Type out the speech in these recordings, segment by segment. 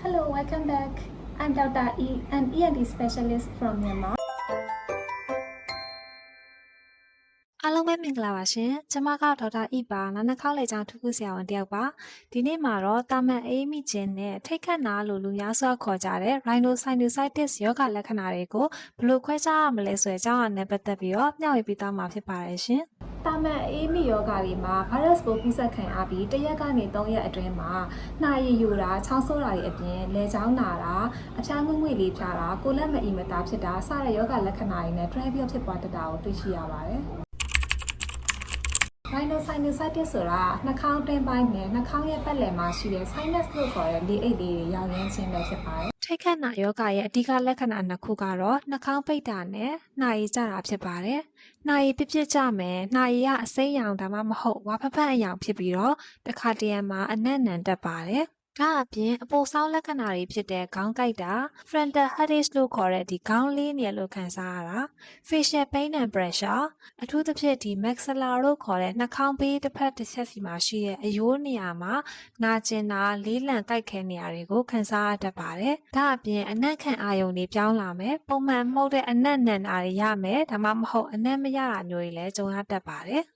Hello, welcome back. I'm Dr. E, an ENT specialist from Myanmar. အားလုံးပဲမင်္ဂလာပါရှင်။ကျွန်မကဒေါက်တာဤပါနာနှာခေါင်းလေကြောင်းထူးထူးဆရာဝန်တယောက်ပါ။ဒီနေ့မှာတော့တာမန်အေးမိခြင်းနဲ့ထိတ်ခတ်နာလို့လူများစွာခေါ်ကြတဲ့ rhinosinusitis ရောဂါလက္ခဏာတွေကိုဘယ်လိုခွဲခြားရမလဲဆိုတဲ့အကြောင်းအရာနဲ့ပတ်သက်ပြီးတော့မျှဝေပေးသွားမှာဖြစ်ပါတယ်ရှင်။ တာမန်အေးမိယောဂါတွေမှာဗိုင်းရပ်စ်ပိုးကူးစက်ခံရပြီးတစ်ရက်ကနေ3ရက်အတွင်းမှာနှာရည်ယိုတာ၊ချောင်းဆိုးတာတွေအပြင်လည်ချောင်းနာတာ၊အဖျားငွေ့ငွေ့လေးဖြာတာ၊ကိုယ်လက်မအီမသားဖြစ်တာစတဲ့ယောဂါလက္ခဏာတွေနဲ့တွဲပြီးဖြစ်ပွားတတ်တာကိုတွေ့ရှိရပါတယ်။ rhinosinusitis ဆိုတာနှာခေါင်းတွင်းပိုင်းနဲ့နှာခေါင်းရဲ့ပတ်လည်မှာရှိတဲ့ sinus လို့ခေါ်တဲ့လေအိတ်လေးတွေရောင်ရမ်းခြင်းပဲဖြစ်ပါတယ်။ ထိတ်ခတ်နာယောဂရဲ့အဓိကလက္ခဏာနှစ်ခုကတော့နှာခေါင်းပိတ်တာနဲ့နှာရည်ကျတာဖြစ်ပါတယ်။နှာရည်ပြကြမယ်။နှာရည်ကအစိမ်းရောင်ဒါမှမဟုတ်ဝါဖဖတ်အရောင်ဖြစ်ပြီးတော့တစ်ခါတရံမှာအနံ့နံတက်ပါတယ်။ဒါအပြင်အပိုဆောင်းလက္ခဏာတွေဖြစ်တဲ့ခေါင်းကိုက်တာ frontal headache လို့ခေါ်တဲ့ဒီခေါင်းလေးနေလို့ခံစားရတာ facial pain and pressure အထူးသဖြင့်ဒီ maxilla လို့ခေါ်တဲ့နှာခေါင်းဘေးတစ်ဖက်တစ်ချက်စီမှာရှိတဲ့အရိုးနေရာမှာနာကျင်တာလေးလံကိုက်ခဲနေရာတွေကိုခံစားရတတ်ပါတယ်။ဒါအပြင်အနံ့ခံအာရုံတွေပြောင်းလာမယ်ပုံမှန်မဟုတ်တဲ့အနံ့နံတာတွေရမယ်ဒါမှမဟုတ်အနံ့မရတာမျိုးတွေလည်းကြုံရတတ်ပါတယ်။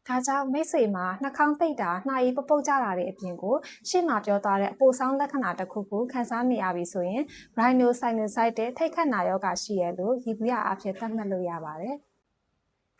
ဒါကြောင့်မိတ်ဆွေမှာနှာခေါင်းပိတ်တာနှာရည်ပုတ်ကြတာတွေအပြင်ကိုရှေ့မှာပြောသွားတဲ့အပိုဆောင်းလက္ခဏာတစ်ခုကိုခံစားနေရပြီဆိုရင် rhinosinusitis ထိတ်ခတ်နာယောဂရှိရလို့ရည်ပူရအဖြစ်သတ်မှတ်လို့ရပါတယ်။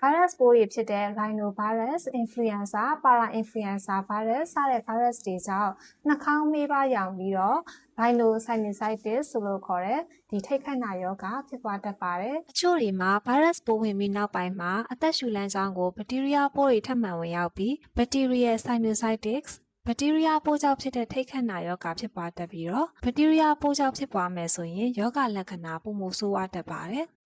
virus ပိုးတွေဖြစ်တဲ့ rhinovirus, influenza, parainfluenza virus စတဲ့ virus တွေကြောင့်နှာခေါင်းမေးပါရောင်ပြီးတော့ rhinosinusitis ဆိုလို့ခေါ်တဲ့ဒီထိတ်ခတ်နာယောဂဖြစ်ပွားတတ်ပါတယ်။ အချို့တွေမှာ virus ပိုးဝင်ပြီးနောက်ပိုင်းမှာအသက်ရှူလမ်းကြောင်းကို bacteria ပိုးတွေထပ်မံဝင်ရောက်ပြီး bacterial sinusitis ဘက်တီးရီးယားပိုးကြောင့်ဖြစ်တဲ့ထိတ်ခတ်နာယောဂဖြစ်ပွားတတ်ပြီးတော့ဘက်တီးရီးယားပိုးကြောင့်ဖြစ်ပွားမယ်ဆိုရင်ယောဂလက္ခဏာပိုမိုဆိုးဝါးတတ်ပါတယ်။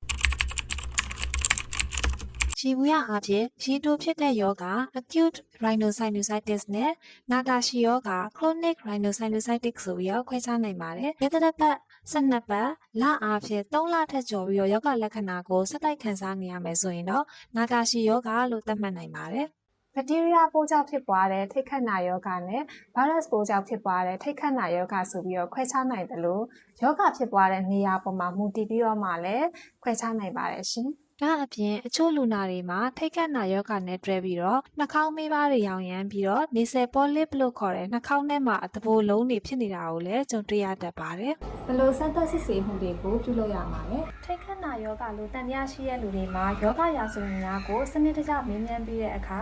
ရည်ပူရအားဖြင့်ရည်တိုဖြစ်တဲ့ယောဂ acute rhinosinusitis နဲ့နာတာရှည်ယောဂ chronic rhinosinusitis ဆိုပြီးတော့ခွဲခြားနိုင်ပါတယ်။ရက်သက်ပတ်12ပတ်လအားဖြင့်3လထက်ကျော်ပြီးတော့ယောဂလက္ခဏာကိုဆက်တိုက်ခံစားနေရမယ်ဆိုရင်တော့နာတာရှည်ယောဂလို့သတ်မှတ်နိုင်ပါတယ်။ဘက်တီးရီးယားပိုးကြောင့်ဖြစ်ပွားတဲ့ထိတ်ခတ်နာယောဂနဲ့ဗိုင်းရပ်စ်ပိုးကြောင့်ဖြစ်ပွားတဲ့ထိတ်ခတ်နာယောဂဆိုပြီးတော့ခွဲခြားနိုင်တယ်လို့ယောဂဖြစ်ပွားတဲ့နေရာပေါ်မှာမူတည်ပြီးတော့မှလည်းခွဲခြားနိုင်ပါတယ်ရှင်။ဒါအပြင်အချို့လူနာတွေမှာထိတ်ခတ်နာယောဂနဲ့တွဲပြီးတော့နှာခေါင်းမေးပါးတွေရောင်ရမ်းပြီးတော့ nasal polyp လို့ခေါ်တဲ့နှာခေါင်းထဲမှာအသဘိုးလုံးတွေဖြစ်နေတာကိုလည်းကြုံတွေ့ရတတ်ပါတယ်။ဘယ်လိုစမ်းသပ်စစ်ဆေးမှုတွေကိုပြုလုပ်ရမှာလဲ။ထိတ်ခတ်နာယောဂလို့တန်တရားရှိတဲ့လူတွေမှာယောဂရာဇဝင်များကိုစနစ်တကျမေးမြန်းပြီးတဲ့အခါ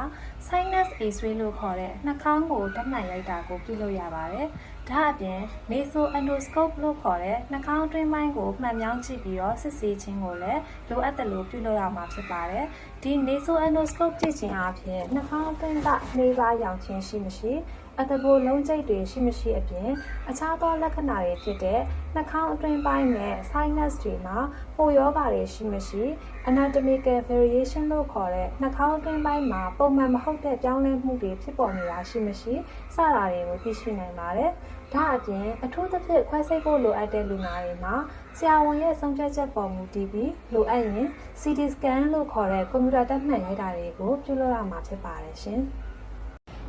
sinus X-ray လို့ခေါ်တဲ့နှာခေါင်းကိုဓာတ်မှန်ရိုက်တာကိုပြုလုပ်ရပါတယ်။ဒါအပြင် nasoendoscope လို့ခေါ်တဲ့နှာခေါင်းအတွင်းပိုင်းကိုမှန်ပြောင်းကြည့်ပြီးတော့စစ်ဆေးခြင်းကိုလည်းလိုအပ်တယ်လို့ပြုလုပ်ရမှာဖြစ်ပါတယ်။ဒီ nasoendoscope ကြည့်ခြင်းအပြင်နှာခေါင်းအတွင်းကနှေးပါးရောင်ခြင်းရှိမရှိအသဘိုးလုံးကျိတ်တွေရှိမရှိအပြင်အခြားသောလက္ခဏာတွေဖြစ်တဲ့နှာခေါင်းအတွင်းပိုင်းနဲ့ sinus တွေမှာပိုယောဂါတွေရှိမရှိ anatomical variation လို့ခေါ်တဲ့နှာခေါင်းအတွင်းပိုင်းမှာပုံမှန်မဟုတ်တဲ့ပြောင်းလဲမှုတွေဖြစ်ပေါ်နေတာရှိမရှိစတာတွေကိုသိရှိနိုင်ပါတယ်။ဒါအပြင်အထူးသဖြင့်ခွဲစိတ်ဖို့လိုအပ်တဲ့လူနာတွေမှာဆရာဝန်ရဲ့ဆုံးဖြတ်ချက်ပေါ်မူတည်ပြီးလိုအပ်ရင် CT scan လို့ခေါ်တဲ့ကွန်ပျူတာဓာတ်မှန်ရိုက်တာတွေကိုပြုလုပ်ရမှာဖြစ်ပါတယ်ရှင်။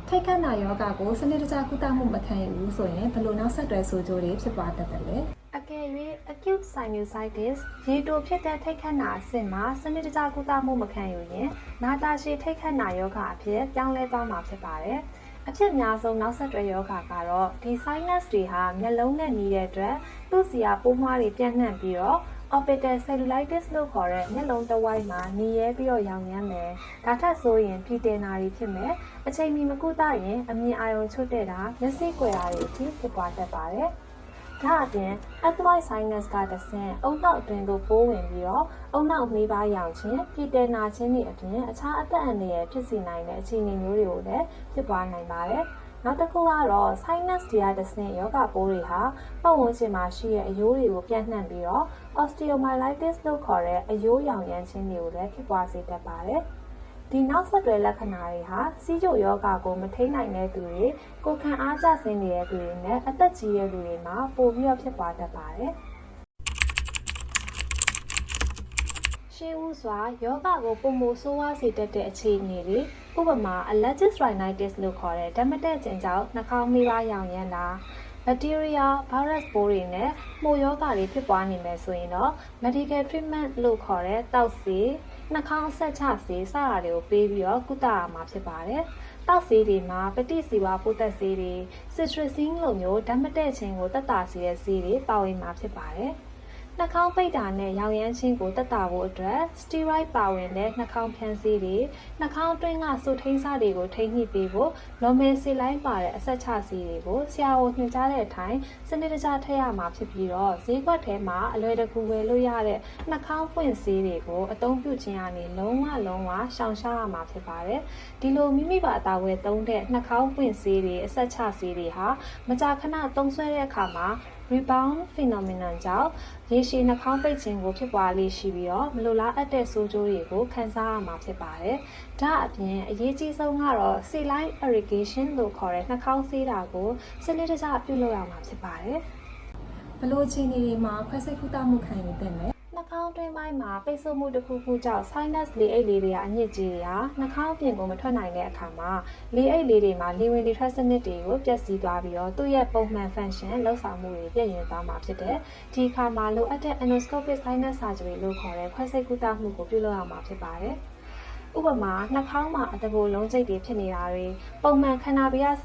ထိတ်ခတ်နာယောဂကိုစနစ်တကျကုသမှုမခံယူဘူးဆိုရင်ဘယ်လိုနောက်ဆက်တွဲဆိုးကျိုးတွေဖြစ်ပွားတတ်တယ်လဲ။အကယ်၍ acute sinusitis ရေတိုဖြစ်တဲ့ထိတ်ခတ်နာအဆင့်မှာစနစ်တကျကုသမှုမခံယူရင်နာတာရှည်ထိတ်ခတ်နာယောဂအဖြစ်ပြောင်းလဲသွားမှာဖြစ်ပါတယ်။အဖြစ်အများဆုံးနောက်ဆက်တွဲယောဂကတော့ဒီ sinus တွေဟာမျက်လုံးနဲ့နီးတဲ့အတွက်သူ့စီယာပိုးမွှားတွေပြန့်နှံ့ပြီးတော့ orbital cellulitis လို့ခေါ်တဲ့မျက်လုံးတစ်ဝိုက်မှာနီရဲပြီးတော့ရောင်ရမ်းမယ်။ဒါထက်ဆိုရင်ပြည်တင်နာတွေဖြစ်မယ်။အချိန်မီမကုသရင်အမြင်အာရုံချွတ်တဲ့တာမျက်စိကွယ်တာတွေအထိဖြစ်ပွားတတ်ပါတယ်။ဒါအပြင် ethmoid sinus ကတဆင့်အုံနောက်အတွင်းသို့ပိုးဝင်ပြီးတော့အုံနောက်မေးပါးရောင်ခြင်းပြည်တင်နာခြင်းတွေအပြင်အခြားအသက်အန္တရာယ်ဖြစ်စေနိုင်တဲ့အခြေအနေမျိုးတွေကိုလည်းဖြစ်ပွားနိုင်ပါတယ်။နောက်တစ်ခုကတော့ sinus တရားတစ်ဆင့်ယောဂပိုးတွေဟာပတ်ဝန်းကျင်မှာရှိတဲ့အယိုးတွေကိုပြန့်နှံ့ပြီးတော့ osteomyelitis လို့ခေါ်တဲ့အယိုးရောင်ရမ်းခြင်းတွေကိုလည်းဖြစ်ပွားစေတတ်ပါတယ်။ဒီနောက်ဆက်တွဲလက္ခဏာတွေဟာစီးကျိုယောဂကိုမထိန်းနိုင်တဲ့သူတွေကိုယ်ခံအားကျဆင်းနေတဲ့သူတွေနဲ့အသက်ကြီးတဲ့သူတွေမှာပိုပြီးတော့ဖြစ်ပွားတတ်ပါတယ်။ရှေးဦးစွာယောဂကိုပုံမိုဆိုးဝါးစေတတ်တဲ့အခြေအနေတွေဥပမာ allergic rhinitis လို့ခေါ်တဲ့ဓာတ်မတည့်ခြင်းကြောင့်နှာခေါင်းမေးပါးရောင်ရမ်းတာ bacteria virus ပိုးတွေနဲ့မှုတ်ရောဂါတွေဖြစ်ပွားနေမယ်ဆိုရင်တော့ medical treatment လို့ခေါ်တဲ့တောက်ဆေးနှာခေါင်းဆက်ချဆေးစတာတွေကိုပေးပြီးတော့ကုသရမှာဖြစ်ပါတယ်တောက်ဆေးတွေမှာပဋိဇီဝပိုးသက်ဆေးတွေ citrusine လိုမျိုးဓာတ်မတည့်ခြင်းကိုတက်တာစေတဲ့ဆေးတွေပါဝင်မှာဖြစ်ပါတယ်နှာခေါင်းပိတ်တာနဲ့ရောင်ရမ်းခြင်းကိုတက်တာဖို့အတွက် steroid ပါဝင်တဲ့နှာခေါင်းဖြန်းဆေးတွေနှာခေါင်းအတွင်းကစိုထိန်းစားတွေကိုထိန်းညှိပေးဖို့လော်မယ်စီလိုင်းပါတဲ့အဆက်ချဆေးတွေကိုဆရာဝန်ညွှန်ကြားတဲ့အတိုင်းစနစ်တကျထည့်ရမှာဖြစ်ပြီးတော့ဈေးကွက်ထဲမှာအလွယ်တကူဝယ်လို့ရတဲ့နှာခေါင်းပွင့်ဆေးတွေကိုအသုံးပြုခြင်းကနေလုံးဝရှောင်ရှားရမှာဖြစ်ပါတယ်ဒီလိုမိမိဘာသာဝယ်သုံးတဲ့နှာခေါင်းပွင့်ဆေးတွေအဆက်ချဆေးတွေဟာမကြာခဏသုံးစွဲတဲ့အခါမှာrebound phenomenon ကြောင့်ရေရှည်နှာခေါင်းပိတ်ခြင်းကိုဖြစ်ပွားလေးရှိပြီးတော့မလိုလားအပ်တဲ့ဆိုးကျိုးတွေကိုခံစားရမှာဖြစ်ပါတယ်။ဒါအပြင်အရေးကြီးဆုံးကတော့ saline irrigation လို့ခေါ်တဲ့နှာခေါင်းဆေးတာကိုစနစ်တကျပြုလုပ်ရမှာဖြစ်ပါတယ်။ဘလို့ချင်းတွေမှာခွဲစိတ်ကုသမှုခံယူသင့်တယ်နှာခေါင်းတွင်းပိုင်းမှာပိတ်ဆို့မှုတစ်ခုခုကြောင့် sinus လေအိတ်လေးတွေကအညစ်အကြေးတွေဟာနှာခေါင်းပြင်ကိုမထွက်နိုင်တဲ့အခါမှာလေအိတ်လေးတွေမှာလေဝင်လေထွက်စနစ်တွေကိုပျက်စီးသွားပြီးတော့သူ့ရဲ့ပုံမှန် function လှုပ်ဆောင်မှုတွေပြည့်ရင်သွားမှာဖြစ်တယ်။ဒီအခါမှာလိုအပ်တဲ့ endoscopic sinus surgery လို့ခေါ်တဲ့ခွဲစိတ်ကုသမှုကိုပြုလုပ်ရမှာဖြစ်ပါတယ်။ဥပမာနှာခေါင်းမှာအတကိုယ်လုံးကျိတ်တွေဖြစ်နေတာတွေပုံမှန်ခန္ဓာပြားစ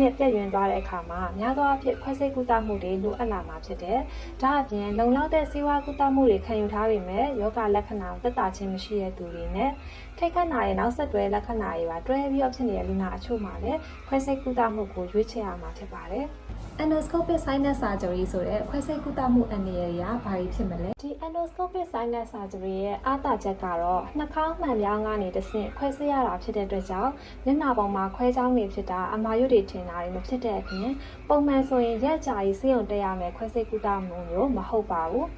နစ်ပြည့်ရင်သွားတဲ့အခါမှာများသောအားဖြင့်ခွဲစိတ်ကုသမှုတွေလိုအပ်လာမှာဖြစ်တယ်။ဒါအပြင်လုံလောက်တဲ့ဆေးဝါးကုသမှုတွေခံယူထားပေမဲ့ယောဂလက္ခဏာသက်သာခြင်းမရှိတဲ့သူတွေနဲ့ထိတ်ခတ်နာရဲ့နောက်ဆက်တွဲလက္ခဏာတွေပါတွဲပြီးတော့ဖြစ်နေတဲ့လူနာအချို့မှာလည်းခွဲစိတ်ကုသမှုကိုရွေးချယ်ရမှာဖြစ်ပါတယ်။ endoscopic sinus surgery ဆိုတဲ့ခွဲစိတ်ကုသမှုအန္တရာယ်ရာဘာတွေဖြစ်မလဲဒီ endoscopic sinus surgery ရဲ့အားသာချက်ကတော့နှာခေါင်းမှန်ပြောင်းကနေတဆင့်ခွဲစိတ်ရတာဖြစ်တဲ့အတွက်ကြောင့်မျက်နှာပေါ်မှာခွဲချောင်းတွေဖြစ်တာအမာရွတ်တွေထင်တာတွေမဖြစ်တဲ့အပြင်ပုံမှန်ဆိုရင်ရက်ကြာကြီးဆေးရုံတက်ရမယ်ခွဲစိတ်ကုသမှုမျိုးမဟုတ်ပါဘူး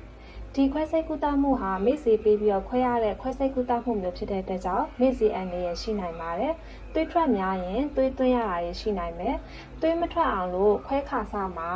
ဒီခွဲစိတ်ကုသမှုဟာမိတ်ဆေးပေးပြီးတော့ခွဲရတဲ့ခွဲစိတ်ကုသမှုမျိုးဖြစ်တဲ့အတွက်ကြောင့်မိတ်ဆေးအန္တရာယ်ရှိနိုင်ပါတယ်။သွေးထွက်များရင်သွေးသွင်းရတာရှိနိုင်မယ်။သွေးမထွက်အောင်လို့ခွဲခါစမှာ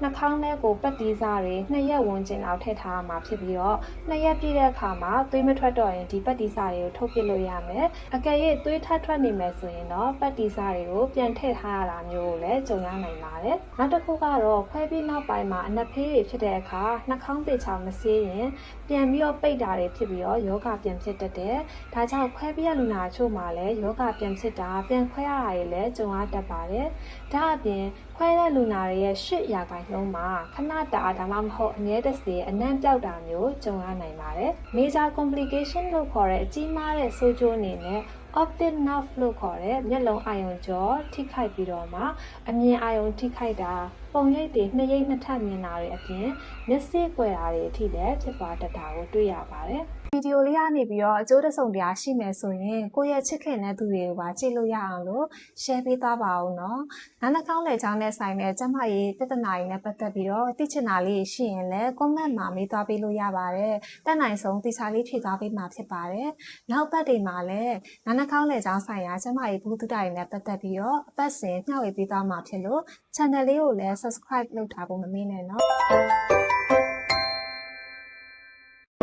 နှာခေါင်းထဲကိုပတ်တီးစားတွေ2ရက်ဝန်းကျင်လောက်ထည့်ထားရမှာဖြစ်ပြီးတော့2ရက်ပြည့်တဲ့အခါမှာသွေးမထွက်တော့ရင်ဒီပတ်တီးစားတွေကိုထုတ်ပစ်လို့ရမယ်။အကယ်၍သွေးထပ်ထွက်နေမယ်ဆိုရင်တော့ပတ်တီးစားတွေကိုပြန်ထည့်ထားရတာမျိုးကိုလည်းကြုံရနိုင်ပါတယ်။နောက်တစ်ခုကတော့ခွဲပြီးနောက်ပိုင်းမှာအနက်ဖေးတွေဖြစ်တဲ့အခါနှာခေါင်းပေချောင်မဆေးရင်ပြန်ပြီးတော့ပိတ်တာတွေဖြစ်ပြီးတော့ယောဂပြန်ဖြစ်တတ်တယ်။ဒါကြောင့်ခွဲပြီးရလူနာချို့မှာလည်းယောဂပြန်ဖြစ်တာပြန်ခွဲရတာတွေလည်းကြုံရတတ်ပါတယ်။ဒါအပြင်ခွဲတဲ့လူနာတွေရဲ့8%မှာခဏတာဒါမှမဟုတ်အနည်းတစေအနံ့ပြောက်တာမျိုးကြုံရနိုင်ပါတယ်။ major complication လို့ခေါ်တဲ့အကြီးမားတဲ့ဆိုးကျိုးအနေနဲ့ optic nerve လို့ခေါ်တဲ့မျက်လုံးအာရုံကြောထိခိုက်ပြီးတော့မှအမြင်အာရုံထိခိုက်တာပုံရိပ်တွေ2ရိပ်2ထပ်မြင်တာတွေအပြင်မျက်စိကွယ်တာတွေအထိလည်းဖြစ်ပွားတတ်တာကိုတွေ့ရပါတယ်ဗီဒီယိုလေးကနေပြီးတော့အကျိုးတစုံတရာရှိမယ်ဆိုရင်ကိုယ့်ရဲ့ချစ်ခင်တဲ့သူတွေကိုပါကြည့်လို့ရအောင်လို့ share ပေးသားပါဦးနော်။နားနှာခေါင်းလည်ချောင်းနဲ့ဆိုင်တဲ့ကျမကြီးပြဿနာတွေနဲ့ပတ်သက်ပြီးတော့သိချင်တာလေးရှိရင်လည်း comment မှာမေးသွားပေးလို့ရပါတယ်။တက်နိုင်ဆုံးတိကျလေးဖြေသွားပေးမှာဖြစ်ပါတယ်။နောက်ပတ်တွေမှာလည်းနားနှာခေါင်းလည်ချောင်းဆိုင်ရာကျမကြီးဘုသူတ္တတွေနဲ့ပတ်သက်ပြီးတော့အပတ်စဉ်မျှဝေပေးသွားမှာဖြစ်လို့ channel လေးကိုလည်း subscribe လုပ်ထားဖို့မမေ့နဲ့နော်။